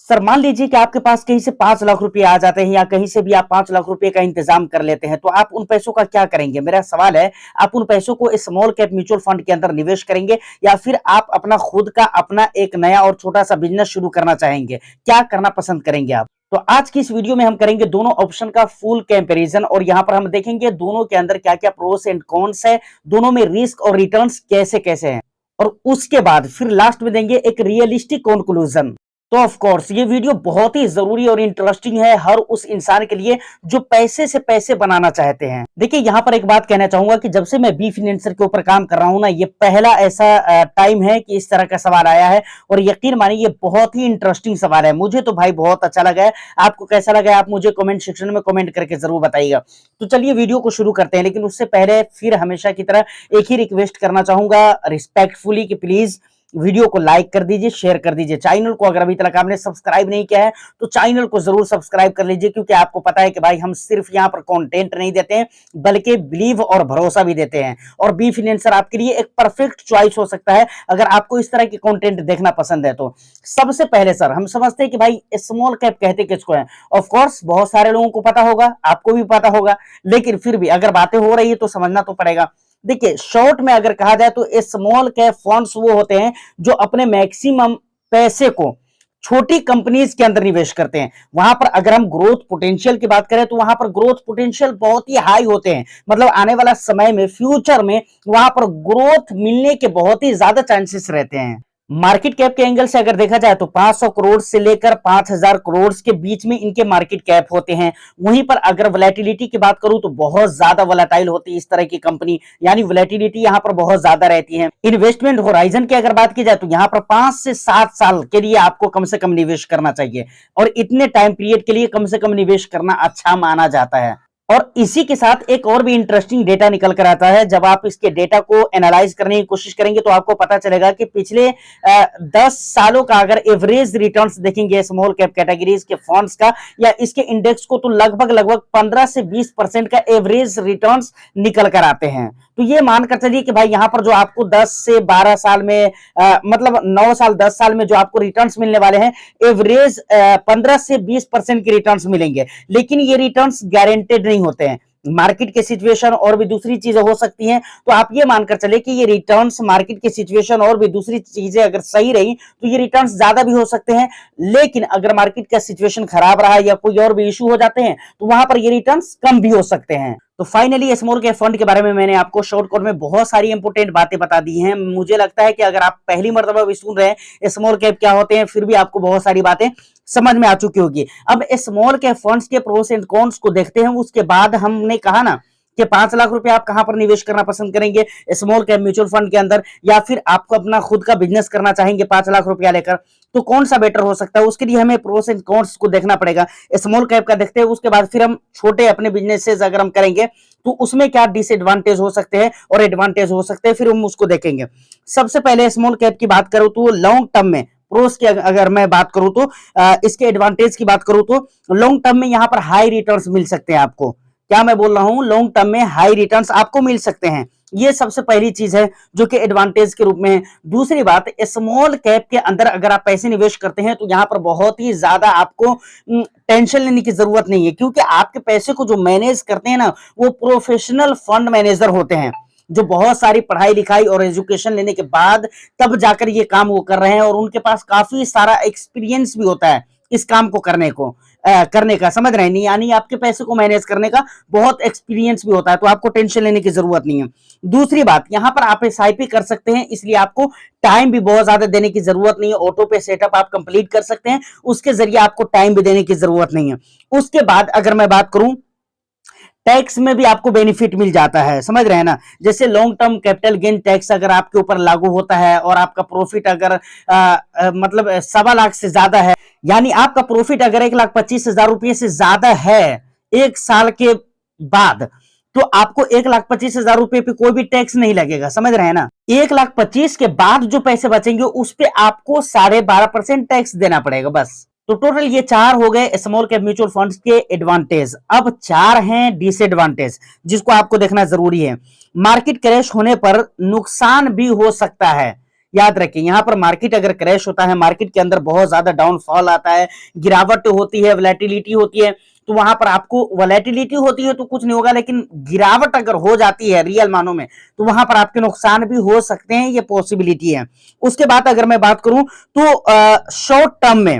Sir मान लीजिए कि आपके पास कहीं से 5 लाख रुपए आ जाते हैं या कहीं से भी आप 5 लाख रुपए का इंतजाम कर लेते हैं, तो आप उन पैसों का क्या करेंगे? मेरा सवाल है, आप उन पैसों को स्मॉल कैप म्यूचुअल फंड के अंदर निवेश करेंगे या फिर आप अपना खुद का अपना एक नया और छोटा सा बिजनेस शुरू करना चाहेंगे? क्या करना पसंद करेंगे आप? तो आज की इस वीडियो में हम करेंगे दोनों ऑप्शन का फुल कंपैरिजन और यहां पर हम देखेंगे दोनों के अंदर क्या क्या प्रोस एंड कॉन्स है, दोनों में रिस्क और रिटर्न्स कैसे कैसे हैं, और उसके बाद फिर लास्ट में देंगे एक रियलिस्टिक कंक्लूजन। तो ऑफ कोर्स ये वीडियो बहुत ही जरूरी और इंटरेस्टिंग है हर उस इंसान के लिए जो पैसे से पैसे बनाना चाहते हैं। देखिए यहां पर एक बात कहना चाहूंगा कि जब से मैं बी फिनेंसर के ऊपर काम कर रहा हूं ना, ये पहला ऐसा टाइम है कि इस तरह का सवाल आया है और यकीन मानिए ये बहुत ही इंटरेस्टिंग सवाल है। मुझे तो भाई बहुत अच्छा लगा है। आपको कैसा लगा है आप मुझे कमेंट सेक्शन में कमेंट करके जरूर बताइएगा। तो चलिए वीडियो को शुरू करते हैं, लेकिन उससे पहले फिर हमेशा की तरह एक ही रिक्वेस्ट करना चाहूंगा रिस्पेक्टफुली कि प्लीज वीडियो को लाइक कर दीजिए, शेयर कर दीजिए। चैनल को अगर अभी तक आपने सब्सक्राइब नहीं किया है तो चैनल को जरूर सब्सक्राइब कर लीजिए, क्योंकि आपको पता है कि भाई हम सिर्फ यहाँ पर कंटेंट नहीं देते हैं बल्कि बिलीव और भरोसा भी देते हैं। और बी फिनेंसर आपके लिए एक परफेक्ट चॉइस हो सकता है अगर आपको इस तरह की कंटेंट देखना पसंद है। तो सबसे पहले सर हम समझते हैं कि भाई स्मॉल कैप कहते किसको है। ऑफ कोर्स बहुत सारे लोगों को पता होगा, आपको भी पता होगा, लेकिन फिर भी अगर बातें हो रही है तो समझना तो पड़ेगा। देखिए शॉर्ट में अगर कहा जाए तो स्मॉल कैप फंड्स वो होते हैं जो अपने मैक्सिमम पैसे को छोटी कंपनीज के अंदर निवेश करते हैं। वहां पर अगर हम ग्रोथ पोटेंशियल की बात करें तो वहां पर ग्रोथ पोटेंशियल बहुत ही हाई होते हैं, मतलब आने वाला समय में फ्यूचर में वहां पर ग्रोथ मिलने के बहुत ही ज्यादा चांसेस रहते हैं। मार्केट कैप के एंगल से अगर देखा जाए तो 500 करोड़ से लेकर 5000 करोड़ के बीच में इनके मार्केट कैप होते हैं। वहीं पर अगर वोलेटिलिटी की बात करूं तो बहुत ज्यादा वोलेटाइल होती है इस तरह की कंपनी, यानी वोलेटिलिटी यहां पर बहुत ज्यादा रहती है। इन्वेस्टमेंट होराइजन की अगर बात की जाए तो यहां पर 5 से 7 साल के लिए आपको कम से कम निवेश करना चाहिए और इतने टाइम पीरियड के लिए कम से कम निवेश करना अच्छा माना जाता है। और इसी के साथ एक और भी इंटरेस्टिंग डेटा निकल कर आता है। जब आप इसके डेटा को एनालाइज करने की कोशिश करेंगे तो आपको पता चलेगा कि पिछले 10 सालों का अगर एवरेज रिटर्न्स देखेंगे स्मॉल कैप कैटेगरीज के फंड्स का या इसके इंडेक्स को, तो लगभग 15 से 20% का एवरेज रिटर्न्स निकल कर आते हैं। तो ये मानकर चलिए कि भाई यहाँ पर जो आपको 10 से 12 साल में मतलब 9 साल 10 साल में जो आपको रिटर्न्स मिलने वाले हैं एवरेज 15 से 20% के रिटर्न्स मिलेंगे, लेकिन ये रिटर्न्स गारंटेड नहीं होते हैं। मार्केट के सिचुएशन और भी दूसरी चीजें हो सकती हैं, तो आप ये मानकर चले कि ये रिटर्न्स मार्केट के सिचुएशन और भी दूसरी चीजें अगर सही रही तो ये रिटर्न्स ज्यादा भी हो सकते हैं, लेकिन अगर मार्केट का सिचुएशन खराब रहा या कोई और भी इशू हो जाते हैं तो वहां पर ये रिटर्न्स कम भी हो सकते हैं। तो फाइनली स्मॉल कैप फंड के बारे में मैंने आपको शॉर्टकट में बहुत सारी इंपोर्टेंट बातें बता दी हैं। मुझे लगता है कि अगर आप पहली मर्तबा भी सुन रहे हैं स्मॉल कैप क्या होते हैं फिर भी आपको बहुत सारी बातें समझ में आ चुकी होगी। अब स्मॉल कैप फंड्स के प्रोस एंड कॉन्स को देखते हैं। उसके बाद हमने कहा ना कि 5 लाख रुपए आप कहां पर निवेश करना पसंद करेंगे, स्मॉल कैप म्यूचुअल फंड के अंदर, या फिर आपको अपना खुद का बिजनेस करना चाहेंगे 5 लाख रुपया लेकर, तो कौन सा बेटर हो सकता है। उसके लिए हमें प्रोस एंड कॉन्स को देखना पड़ेगा। स्मॉल कैप का देखते हैं, उसके बाद फिर हम छोटे अपने बिजनेसेस अगर हम करेंगे तो उसमें क्या डिसएडवांटेज हो सकते हैं और एडवांटेज हो सकते हैं, फिर हम उसको देखेंगे। सबसे पहले स्मॉल कैप की बात करूं तो लॉन्ग टर्म में प्रोस की अगर मैं बात करूं तो इसके एडवांटेज की बात करूं तो लॉन्ग टर्म में यहां पर हाई रिटर्न्स मिल सकते हैं आपको। क्या मैं बोल रहा हूं, लॉन्ग टर्म में हाई रिटर्न्स आपको मिल सकते हैं। ये सबसे पहली चीज है जो कि एडवांटेज के रूप में है। दूसरी बात, स्मॉल कैप के अंदर अगर आप पैसे निवेश करते हैं तो यहां पर बहुत ही ज्यादा आपको टेंशन लेने की जरूरत नहीं है, क्योंकि आपके पैसे को जो मैनेज करते हैं ना वो प्रोफेशनल फंड मैनेजर होते हैं जो बहुत सारी पढ़ाई लिखाई और एजुकेशन लेने के बाद तब जाकर ये काम वो कर रहे हैं और उनके पास काफी सारा एक्सपीरियंस भी होता है इस काम को करने का, समझ रहे हैं नहीं, यानी आपके पैसे को मैनेज करने का बहुत एक्सपीरियंस भी होता है, तो आपको टेंशन लेने की जरूरत नहीं है। दूसरी बात, यहां पर आप एसआईपी कर सकते हैं, इसलिए आपको टाइम भी बहुत ज्यादा देने की जरूरत नहीं है। ऑटो पे सेटअप आप कंप्लीट कर सकते हैं, उसके जरिए आपको टाइम भी देने की जरूरत नहीं है। उसके बाद अगर मैं बात करूं टैक्स में भी आपको बेनिफिट मिल जाता है, समझ रहे हैं ना। जैसे long term capital gain tax अगर आपके ऊपर लागू होता है और आपका प्रॉफिट अगर मतलब 1.25 लाख से ज्यादा है, यानी आपका प्रॉफिट अगर 1,25,000 रुपये से ज्यादा है एक साल के बाद, तो आपको 1,25,000 रुपये पे कोई भी टैक्स नहीं लगेगा, समझ रहे हैं ना। 1,25,000 के बाद जो पैसे बचेंगे उस पे आपको 12.5% टैक्स देना पड़ेगा बस। तो टोटल ये 4 हो गए स्मॉल कैप म्यूचुअल फंड्स के एडवांटेज। अब 4 हैं डिसएडवांटेज जिसको आपको देखना जरूरी है। मार्केट क्रैश होने पर नुकसान भी हो सकता है, याद रखिए यहाँ पर मार्केट अगर क्रैश होता है, मार्केट के अंदर बहुत ज्यादा डाउनफॉल आता है, गिरावट होती है, वोलेटिलिटी होती है, तो वहां पर आपको वोलेटिलिटी होती है तो कुछ नहीं होगा, लेकिन गिरावट अगर हो जाती है रियल मानों में तो वहां पर आपके नुकसान भी हो सकते हैं, ये पॉसिबिलिटी है। उसके बाद अगर मैं बात करूं तो शॉर्ट टर्म में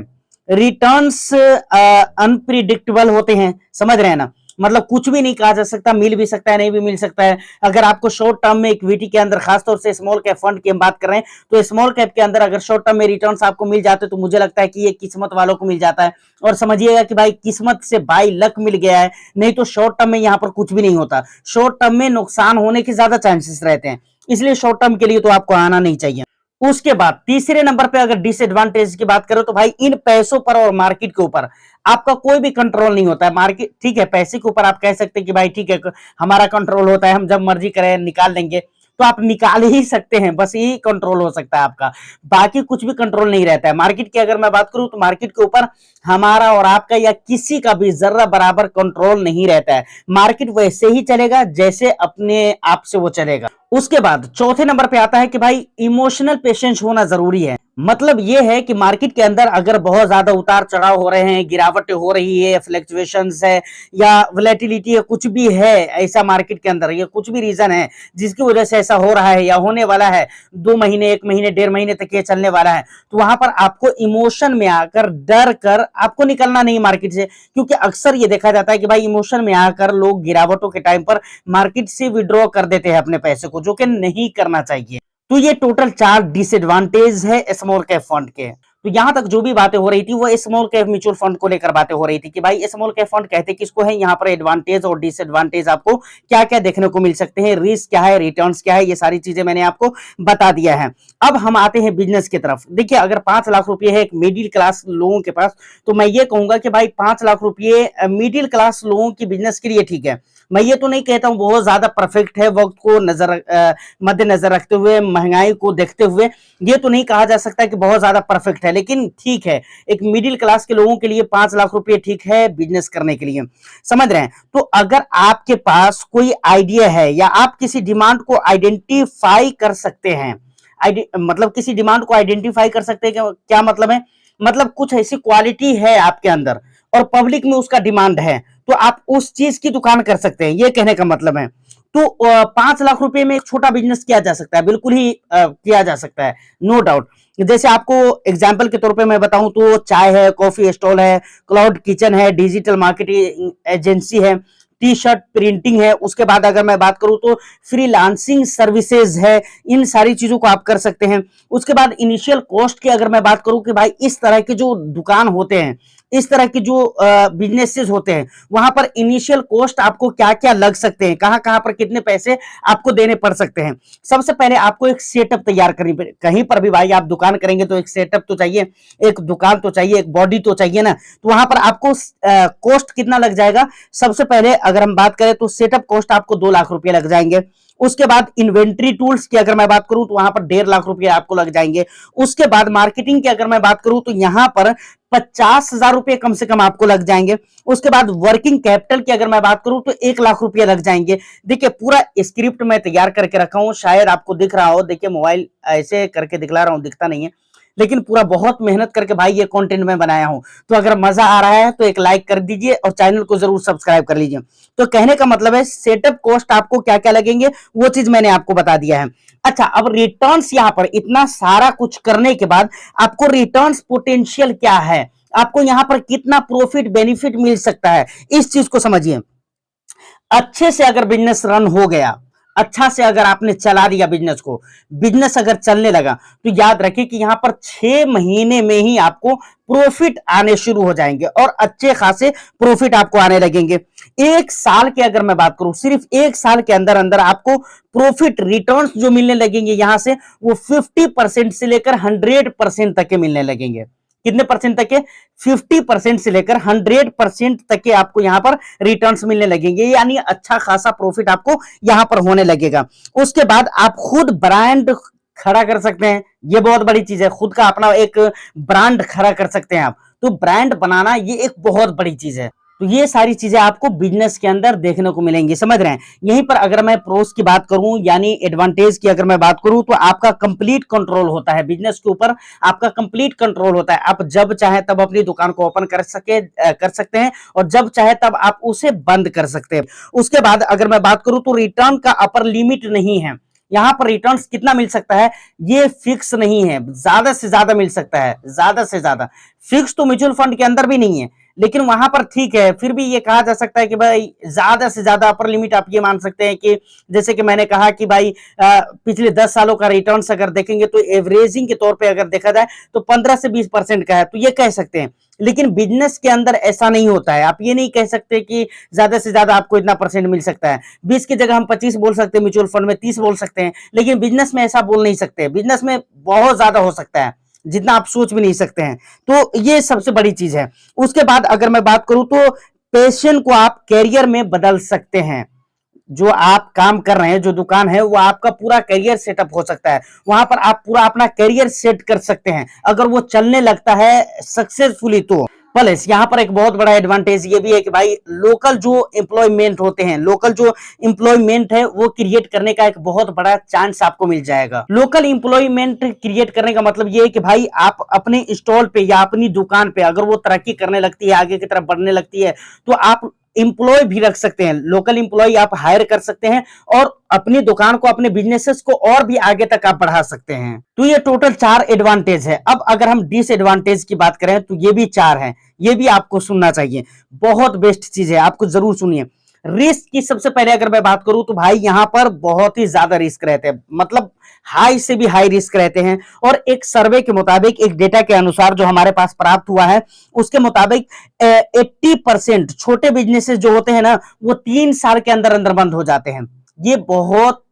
रिटर्न्स अनप्रिडिक्टेबल होते हैं, समझ रहे हैं ना, मतलब कुछ भी नहीं कहा जा सकता, मिल भी सकता है, नहीं भी मिल सकता है। अगर आपको शॉर्ट टर्म में इक्विटी के अंदर, खासतौर से स्मॉल कैप फंड की हम बात कर रहे हैं, तो स्मॉल कैप के अंदर अगर शॉर्ट टर्म में रिटर्न्स आपको मिल जाते हैं तो मुझे लगता है कि ये किस्मत वालों को मिल जाता है। और समझिएगा कि भाई किस्मत से बाई लक मिल गया है, नहीं तो शॉर्ट टर्म में यहाँ पर कुछ भी नहीं होता। शॉर्ट टर्म में नुकसान होने के ज्यादा चांसेस रहते हैं, इसलिए शॉर्ट टर्म के लिए तो आपको आना नहीं चाहिए। उसके बाद तीसरे नंबर पे अगर डिसएडवांटेज की बात करो तो भाई इन पैसों पर और मार्केट के ऊपर आपका कोई भी कंट्रोल नहीं होता है। मार्केट ठीक है, पैसे के ऊपर आप कह सकते हैं कि भाई ठीक है हमारा कंट्रोल होता है, हम जब मर्जी करें निकाल लेंगे, तो आप निकाल ही सकते हैं, बस यही कंट्रोल हो सकता है आपका, बाकी कुछ भी कंट्रोल नहीं रहता है। मार्केट की अगर मैं बात करूं तो मार्केट के ऊपर हमारा और आपका या किसी का भी जर्रा बराबर कंट्रोल नहीं रहता है। मार्केट वैसे ही चलेगा जैसे अपने आप से वो चलेगा। उसके बाद चौथे नंबर पे आता है कि भाई इमोशनल पेशेंस होना जरूरी है। मतलब ये है कि मार्केट के अंदर अगर बहुत ज्यादा उतार चढ़ाव हो रहे हैं, गिरावट हो रही है, फ्लक्चुएशंस है या वोलेटिलिटी है, कुछ भी है ऐसा मार्केट के अंदर, ये कुछ भी रीजन है जिसकी वजह से ऐसा हो रहा है या होने वाला है, 2 महीने 1 महीने 1.5 महीने तक ये चलने वाला है, तो वहां पर आपको इमोशन में आकर डर कर आपको निकलना नहीं मार्केट से। क्योंकि अक्सर ये देखा जाता है कि भाई इमोशन में आकर लोग गिरावटों के टाइम पर मार्केट से विड्रॉ कर देते हैं अपने पैसे को, जो कि नहीं करना चाहिए। तो ये टोटल 4 डिसएडवांटेज है स्मॉल कैप फंड के। तो यहां तक जो भी बातें हो रही थी वो स्मॉल कैप म्यूचुअल फंड को लेकर बातें हो रही थी कि भाई स्मॉल कैप फंड कहते किसको है, यहाँ पर एडवांटेज और डिसएडवांटेज आपको क्या क्या देखने को मिल सकते हैं, रिस्क क्या है, रिटर्न्स क्या है, ये सारी चीजें मैंने आपको बता दिया है। अब हम आते हैं बिजनेस की तरफ। देखिए अगर 5 लाख रुपए है एक मिडिल क्लास लोगों के पास, तो मैं ये कहूंगा कि भाई 5 लाख रुपए मिडिल क्लास लोगों की बिजनेस के लिए ठीक है। मैं ये तो नहीं कहता हूं बहुत ज्यादा परफेक्ट है, वक्त को मद्देनजर रखते हुए, महंगाई को देखते हुए, ये तो नहीं कहा जा सकता कि बहुत ज्यादा परफेक्ट है, लेकिन ठीक है, एक मिडिल क्लास के लोगों के लिए 5 लाख रुपए ठीक है बिजनेस करने के लिए, समझ रहे हैं। तो अगर आपके पास कोई आइडिया है या आप किसी डिमांड को आइडेंटिफाई कर सकते हैं, मतलब किसी डिमांड को आइडेंटिफाई कर सकते हैं, क्या मतलब है, मतलब कुछ ऐसी क्वालिटी है आपके अंदर और पब्लिक में उसका डिमांड है, तो आप उस चीज की दुकान कर सकते हैं, ये कहने का मतलब है। तो 5 लाख रुपए में एक छोटा बिजनेस किया जा सकता है, बिल्कुल ही किया जा सकता है, नो डाउट। जैसे आपको एग्जाम्पल के तौर पे मैं बताऊं तो चाय है, कॉफी स्टॉल है, क्लाउड किचन है, डिजिटल मार्केटिंग एजेंसी है, टी शर्ट प्रिंटिंग है, उसके बाद अगर मैं बात करूं तो फ्रीलांसिंग सर्विसेज है, इन सारी चीजों को आप कर सकते हैं। उसके बाद इनिशियल कॉस्ट की अगर मैं बात करूं कि भाई इस तरह के जो दुकान होते हैं, इस तरह के जो बिजनेसेस होते हैं, वहां पर इनिशियल कॉस्ट आपको क्या क्या लग सकते हैं, कहां कहां पर कितने पैसे आपको देने पड़ सकते हैं। सबसे पहले आपको एक सेटअप तैयार करनी पड़े, कहीं पर भी भाई आप दुकान करेंगे तो एक सेटअप तो चाहिए, एक दुकान तो चाहिए, एक बॉडी तो चाहिए ना। तो वहां पर आपको कॉस्ट कितना लग जाएगा, सबसे पहले अगर हम बात करें तो सेटअप कॉस्ट आपको 2 लाख रुपए लग जाएंगे। उसके बाद इन्वेंट्री टूल्स की अगर मैं बात करूं तो वहां पर 1.5 लाख रुपए आपको लग जाएंगे। उसके बाद मार्केटिंग की अगर मैं बात करूं तो यहां पर 50,000 रुपए कम से कम आपको लग जाएंगे। उसके बाद वर्किंग कैपिटल की अगर मैं बात करूं तो 1 लाख रुपए लग जाएंगे। देखिए पूरा स्क्रिप्ट मैं तैयार करके रखा हूं, शायद आपको दिख रहा हो, देखिए मोबाइल ऐसे करके दिखला रहा हूं, दिखता नहीं है, लेकिन पूरा बहुत मेहनत करके भाई ये कंटेंट मैं बनाया हूं। तो अगर मजा आ रहा है तो एक लाइक कर दीजिए और चैनल को जरूर सब्सक्राइब कर लीजिए। तो कहने का मतलब है सेटअप कॉस्ट आपको क्या क्या लगेंगे वो चीज मैंने आपको बता दिया है। अच्छा, अब रिटर्न्स यहां पर इतना सारा कुछ करने के बाद आपको रिटर्न्स पोटेंशियल क्या है, आपको यहां पर कितना प्रॉफिट बेनिफिट मिल सकता है, इस चीज को समझिए। अच्छे से अगर बिजनेस रन हो गया, अच्छा से अगर आपने चला दिया बिजनेस को, बिजनेस अगर चलने लगा, तो याद रखिए कि यहां पर 6 महीने में ही आपको प्रॉफिट आने शुरू हो जाएंगे और अच्छे खासे प्रॉफिट आपको आने लगेंगे। 1 साल की अगर मैं बात करूं, सिर्फ 1 साल के अंदर अंदर आपको प्रॉफिट रिटर्न्स जो मिलने लगेंगे यहां से, वो 50% से लेकर 100% तक के मिलने लगेंगे। कितने परसेंट तक के, 50% से लेकर 100% तक के आपको यहां पर रिटर्न्स मिलने लगेंगे, यानी अच्छा खासा प्रॉफिट आपको यहां पर होने लगेगा। उसके बाद आप खुद ब्रांड खड़ा कर सकते हैं, ये बहुत बड़ी चीज है, खुद का अपना एक ब्रांड खड़ा कर सकते हैं आप। तो ब्रांड बनाना ये एक बहुत बड़ी चीज है। तो ये सारी चीजें आपको बिजनेस के अंदर देखने को मिलेंगी, समझ रहे हैं। यहीं पर अगर मैं प्रोस की बात करूं यानी एडवांटेज की अगर मैं बात करूं तो आपका कंप्लीट कंट्रोल होता है बिजनेस के ऊपर, आपका कंप्लीट कंट्रोल होता है। आप जब चाहे तब अपनी दुकान को ओपन कर सकते हैं और जब चाहे तब आप उसे बंद कर सकते हैं। उसके बाद अगर मैं बात करूं तो रिटर्न का अपर लिमिट नहीं है। यहां पर रिटर्न्स कितना मिल सकता है ये फिक्स नहीं है, ज्यादा से ज्यादा मिल सकता है, ज्यादा से ज्यादा। फिक्स तो म्यूचुअल फंड के अंदर भी नहीं है, लेकिन वहां पर ठीक है, फिर भी ये कहा जा सकता है कि भाई ज्यादा से ज्यादा अपर लिमिट आप ये मान सकते हैं कि जैसे कि मैंने कहा कि भाई पिछले 10 सालों का रिटर्न्स अगर देखेंगे तो एवरेजिंग के तौर पे अगर देखा जाए तो 15 से 20% का है, तो ये कह सकते हैं। लेकिन बिजनेस के अंदर ऐसा नहीं होता है, आप ये नहीं कह सकते कि ज्यादा से ज्यादा आपको इतना परसेंट मिल सकता है। 20 की जगह हम 25 बोल सकते हैं, म्यूचुअल फंड में 30 बोल सकते हैं, लेकिन बिजनेस में ऐसा बोल नहीं सकते। बिजनेस में बहुत ज्यादा हो सकता है जितना आप सोच भी नहीं सकते हैं, तो ये सबसे बड़ी चीज है। उसके बाद अगर मैं बात करूं तो पैशन को आप कैरियर में बदल सकते हैं। जो आप काम कर रहे हैं, जो दुकान है, वो आपका पूरा करियर सेटअप हो सकता है। वहां पर आप पूरा अपना करियर सेट कर सकते हैं अगर वो चलने लगता है सक्सेसफुली तो। प्लस यहाँ पर एक बहुत बड़ा एडवांटेज ये भी है कि भाई लोकल जो एम्प्लॉयमेंट होते हैं, लोकल जो एम्प्लॉयमेंट है वो क्रिएट करने का एक बहुत बड़ा चांस आपको मिल जाएगा। लोकल एम्प्लॉयमेंट क्रिएट करने का मतलब ये है कि भाई आप अपने स्टॉल पे या अपनी दुकान पे अगर वो तरक्की करने लगती है, आगे की तरफ बढ़ने लगती है, तो आप एम्प्लॉय भी रख सकते हैं, लोकल एम्प्लॉय आप हायर कर सकते हैं और अपनी दुकान को, अपने बिजनेसेस को और भी आगे तक आप बढ़ा सकते हैं। तो ये टोटल 4 एडवांटेज है। अब अगर हम डिसएडवांटेज की बात करें तो ये भी 4 हैं, ये भी आपको सुनना चाहिए, बहुत बेस्ट चीज है, आपको जरूर सुनिए। रिस्क की सबसे पहले अगर मैं बात करूं तो भाई यहां पर बहुत ही ज्यादा रिस्क रहते हैं, मतलब हाई से भी हाई रिस्क रहते हैं। और एक सर्वे के मुताबिक, एक डेटा के अनुसार जो हमारे पास प्राप्त हुआ है उसके मुताबिक 80% छोटे बिजनेसेस जो होते हैं ना वो 3 साल के अंदर अंदर बंद हो जाते हैं। ये बहुत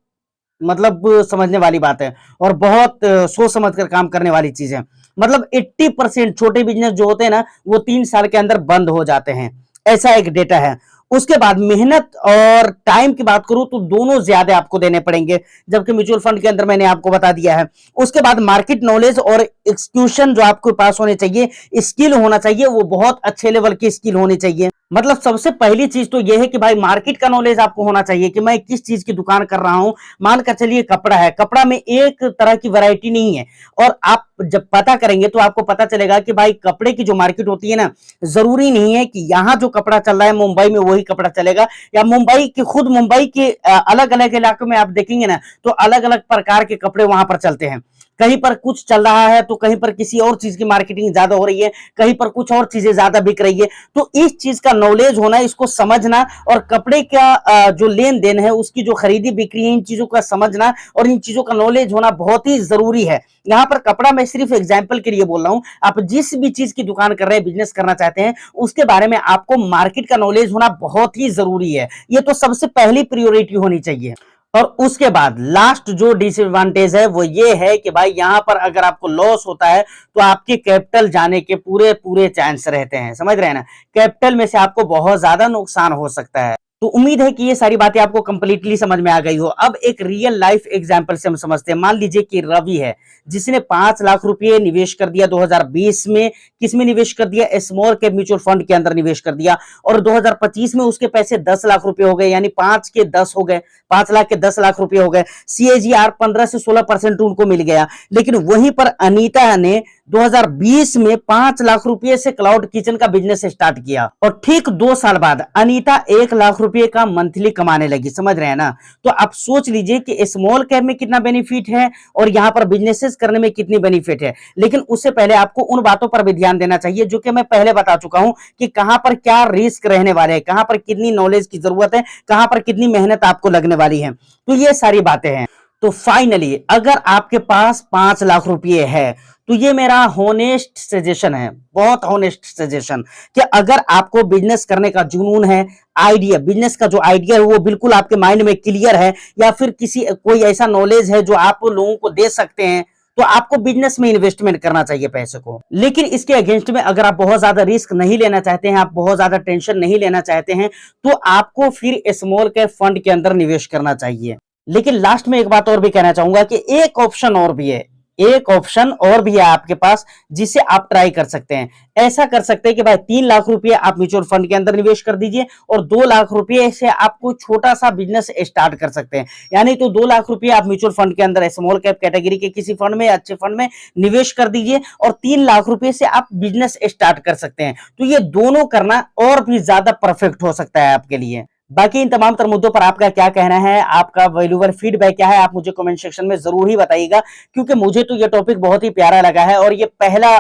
मतलब समझने वाली बात है और बहुत सोच समझ कर काम करने वाली चीज है। मतलब 80% छोटे बिजनेस जो होते हैं ना वो 3 साल के अंदर बंद हो जाते हैं, ऐसा एक डेटा है। उसके बाद मेहनत और टाइम की बात करूं तो दोनों ज्यादा आपको देने पड़ेंगे, जबकि म्यूचुअल फंड के अंदर मैंने आपको बता दिया है। उसके बाद मार्केट नॉलेज और एक्सक्यूशन जो आपके पास होने चाहिए, स्किल होना चाहिए, वो बहुत अच्छे लेवल की स्किल होनी चाहिए। मतलब सबसे पहली चीज तो यह है कि भाई मार्केट का नॉलेज आपको होना चाहिए कि मैं किस चीज की दुकान कर रहा हूं। मानकर चलिए कपड़ा है, कपड़ा में एक तरह की वैरायटी नहीं है, और आप जब पता करेंगे तो आपको पता चलेगा कि भाई कपड़े की जो मार्केट होती है ना, जरूरी नहीं है कि यहां जो कपड़ा चल रहा है मुंबई में वही कपड़ा चलेगा, या मुंबई के खुद मुंबई के अलग अलग इलाकों में आप देखेंगे ना तो अलग अलग प्रकार के कपड़े वहां पर चलते हैं। कहीं पर कुछ चल रहा है तो कहीं पर किसी और चीज की मार्केटिंग ज्यादा हो रही है, कहीं पर कुछ और चीजें ज्यादा बिक रही है। तो इस चीज का नॉलेज होना, इसको समझना, और कपड़े का जो लेन देन है उसकी जो खरीदी बिक्री है, इन चीजों का समझना और इन चीजों का नॉलेज होना बहुत ही जरूरी है। यहाँ पर कपड़ा मैं सिर्फ एग्जाम्पल के लिए बोल रहा हूं, आप जिस भी चीज की दुकान कर रहे हैं, बिजनेस करना चाहते हैं, उसके बारे में आपको मार्केट का नॉलेज होना बहुत ही जरूरी है। ये तो सबसे पहली प्रियोरिटी होनी चाहिए। और उसके बाद लास्ट जो डिसएडवांटेज है वो ये है कि भाई यहां पर अगर आपको लॉस होता है तो आपके कैपिटल जाने के पूरे पूरे चांस रहते हैं, समझ रहे हैं ना। कैपिटल में से आपको बहुत ज्यादा नुकसान हो सकता है। तो उम्मीद है कि ये सारी बातें आपको कंप्लीटली समझ में आ गई हो। अब एक रियल लाइफ एग्जांपल से हम समझते हैं। मान लीजिए कि रवि है जिसने 5 लाख रुपए निवेश कर दिया 2020 में। किस में निवेश कर दिया? स्मॉल कैप म्यूचुअल फंड के अंदर निवेश कर दिया, और 2025 में उसके पैसे 10 लाख रुपए हो गए, यानी 5 के 10 हो गए, 5 लाख के 10 लाख रुपए हो गए। CAGR 15 से 16% उनको मिल गया। लेकिन वहीं पर अनीता ने 2020 में 5 लाख रुपए से क्लाउड किचन का बिजनेस स्टार्ट किया, और ठीक 2 साल बाद अनीता 1 लाख रुपए का मंथली कमाने लगी, समझ रहे हैं ना। तो आप सोच लीजिए कि स्मॉल कैप में कितना बेनिफिट है और यहां पर बिजनेसेस करने में कितनी बेनिफिट है। लेकिन उससे पहले आपको उन बातों पर भी ध्यान देना चाहिए जो कि मैं पहले बता चुका हूं कि कहां पर क्या रिस्क रहने वाले हैं, कहां पर कितनी नॉलेज की जरूरत है, कहां पर कितनी मेहनत आपको लगने वाली है। तो ये सारी बातें हैं। तो फाइनली अगर आपके पास 5 लाख रुपए है तो ये मेरा होनेस्ट सजेशन है, बहुत होनेस्ट सजेशन, कि अगर आपको बिजनेस करने का जुनून है, आइडिया, बिजनेस का जो आइडिया है वो बिल्कुल आपके माइंड में क्लियर है, या फिर किसी कोई ऐसा नॉलेज है जो आप लोगों को दे सकते हैं, तो आपको बिजनेस में इन्वेस्टमेंट करना चाहिए पैसे को। लेकिन इसके अगेंस्ट में अगर आप बहुत ज्यादा रिस्क नहीं लेना चाहते हैं, आप बहुत ज्यादा टेंशन नहीं लेना चाहते हैं, तो आपको फिर स्मॉल कैप फंड के अंदर निवेश करना चाहिए। लेकिन लास्ट में एक बात और भी कहना चाहूंगा कि एक ऑप्शन और भी है, एक ऑप्शन और भी है आपके पास जिसे आप ट्राई कर सकते हैं। ऐसा कर सकते हैं कि भाई 3 लाख रुपए आप म्यूचुअल फंड के अंदर निवेश कर दीजिए और 2 लाख रुपए से आप कोई छोटा सा बिजनेस स्टार्ट कर सकते हैं। यानी तो 2 लाख रुपए आप म्यूचुअल फंड के अंदर स्मॉल कैप कैटेगरी के किसी फंड में, अच्छे फंड में निवेश कर दीजिए और 3 लाख रुपए से आप बिजनेस स्टार्ट कर सकते हैं। तो ये दोनों करना और भी ज्यादा परफेक्ट हो सकता है आपके लिए। बाकी इन तमाम तर मुद्दों पर आपका क्या कहना है, आपका वैल्यूएबल फीडबैक क्या है, आप मुझे कमेंट सेक्शन में जरूर ही बताइएगा, क्योंकि मुझे तो ये टॉपिक बहुत ही प्यारा लगा है और ये पहला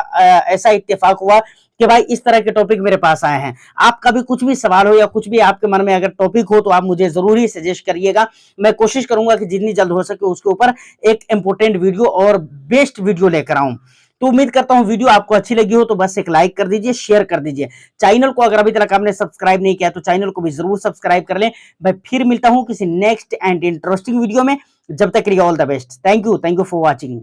ऐसा इत्तेफाक हुआ कि भाई इस तरह के टॉपिक मेरे पास आए हैं। आपका भी कुछ भी सवाल हो या कुछ भी आपके मन में अगर टॉपिक हो तो आप मुझे जरूर ही सजेस्ट करिएगा। मैं कोशिश करूंगा कि जितनी जल्द हो सके उसके ऊपर एक इंपोर्टेंट वीडियो और बेस्ट वीडियो लेकर आऊं। तो उम्मीद करता हूं वीडियो आपको अच्छी लगी हो तो बस एक लाइक कर दीजिए, शेयर कर दीजिए। चैनल को अगर अभी तक आपने सब्सक्राइब नहीं किया तो चैनल को भी जरूर सब्सक्राइब कर लें। मैं फिर मिलता हूं किसी नेक्स्ट एंड इंटरेस्टिंग वीडियो में। जब तक के लिए all the best. Thank you for watching.